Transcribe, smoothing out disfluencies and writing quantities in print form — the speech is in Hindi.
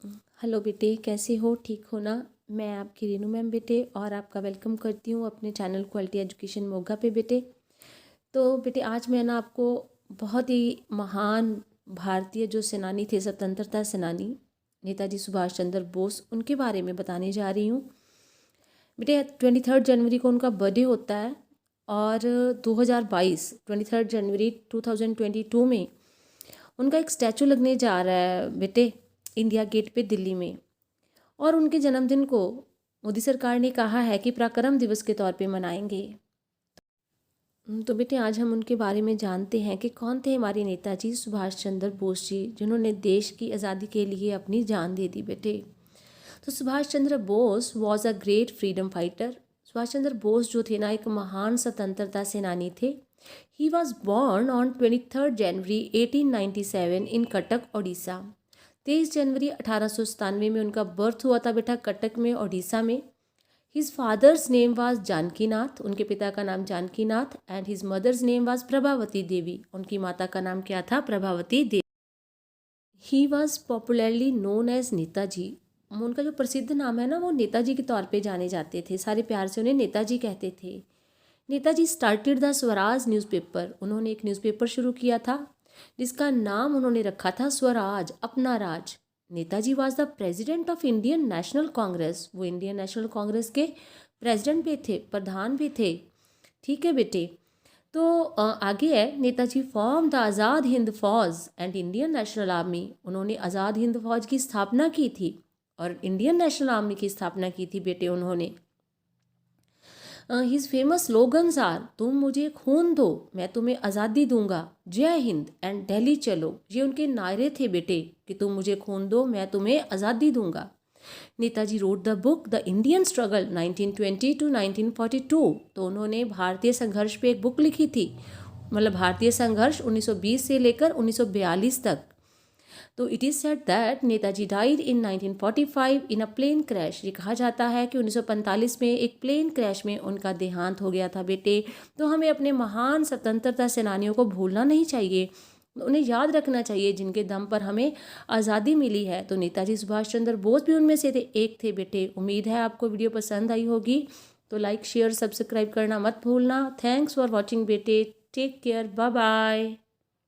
हेलो बेटे, कैसे हो? ठीक हो ना? मैं आपकी रीनू मैम बेटे, और आपका वेलकम करती हूँ अपने चैनल क्वालिटी एजुकेशन मोगा पे बेटे। तो बेटे, आज मैं ना आपको बहुत ही महान भारतीय जो सेनानी थे, स्वतंत्रता सेनानी नेताजी सुभाष चंद्र बोस, उनके बारे में बताने जा रही हूँ बेटे। 23 जनवरी को उनका बर्थडे होता है, और 2022 23 जनवरी 2022 में उनका एक स्टैचू लगने जा रहा है बेटे, इंडिया गेट पे दिल्ली में। और उनके जन्मदिन को मोदी सरकार ने कहा है कि पराक्रम दिवस के तौर पे मनाएंगे। तो बेटे, आज हम उनके बारे में जानते हैं कि कौन थे हमारे नेताजी सुभाष चंद्र बोस जी, जिन्होंने देश की आज़ादी के लिए अपनी जान दे दी बेटे। तो Subhash Chandra Bose was a great freedom fighter. Subhash Chandra Bose जो थे ना, एक महान स्वतंत्रता सेनानी थे। He was born on 23 January 1897 in Cuttack, Odisha. 23 जनवरी 1897 में उनका बर्थ हुआ था बेटा, कटक में, ओडिशा में। His father's name was Janakinath, उनके पिता का नाम Janakinath, and his mother's name was Prabhavati Devi, उनकी माता का नाम क्या था? Prabhavati Devi. He was popularly known as Netaji. उनका जो प्रसिद्ध नाम है ना, वो नेताजी के तौर पे जाने जाते थे, सारे प्यार से उन्हें नेताजी कहते थे। Netaji started the Swaraj newspaper. उन्होंने एक न्यूज़पेपर शुरू किया था जिसका नाम उन्होंने रखा था स्वराज, अपना राज। Netaji was the president of Indian National Congress. वो इंडियन नेशनल कांग्रेस के प्रेसिडेंट भी थे, प्रधान भी थे। ठीक है बेटे। तो आगे है, नेताजी फॉर्म द आज़ाद हिंद फौज एंड इंडियन नेशनल आर्मी। उन्होंने आज़ाद हिंद फौज की स्थापना की थी और इंडियन नेशनल आर्मी की स्थापना की थी बेटे उन्होंने। हिज फेमस स्लोगन्स आर, तुम मुझे खून दो मैं तुम्हें आज़ादी दूंगा, जय हिंद एंड दिल्ली चलो। ये उनके नारे थे बेटे, कि तुम मुझे खून दो मैं तुम्हें आज़ादी दूंगा। Netaji road the book the Indian struggle 1920 to 1942। तो उन्होंने भारतीय संघर्ष पे एक बुक लिखी थी, मतलब भारतीय संघर्ष 1920 से लेकर 1942 तक। तो it is said that Netaji died in 1945 in a plane crash. ये कहा जाता है कि 1945 में एक प्लेन क्रैश में उनका देहांत हो गया था बेटे। तो हमें अपने महान स्वतंत्रता सेनानियों को भूलना नहीं चाहिए, उन्हें याद रखना चाहिए, जिनके दम पर हमें आज़ादी मिली है। तो नेताजी सुभाष चंद्र बोस भी उनमें से थे, एक थे बेटे। उम्मीद है आपको वीडियो पसंद आई होगी, तो लाइक शेयर सब्सक्राइब करना मत भूलना। थैंक्स फॉर वॉचिंग बेटे, टेक केयर, बाय बाय।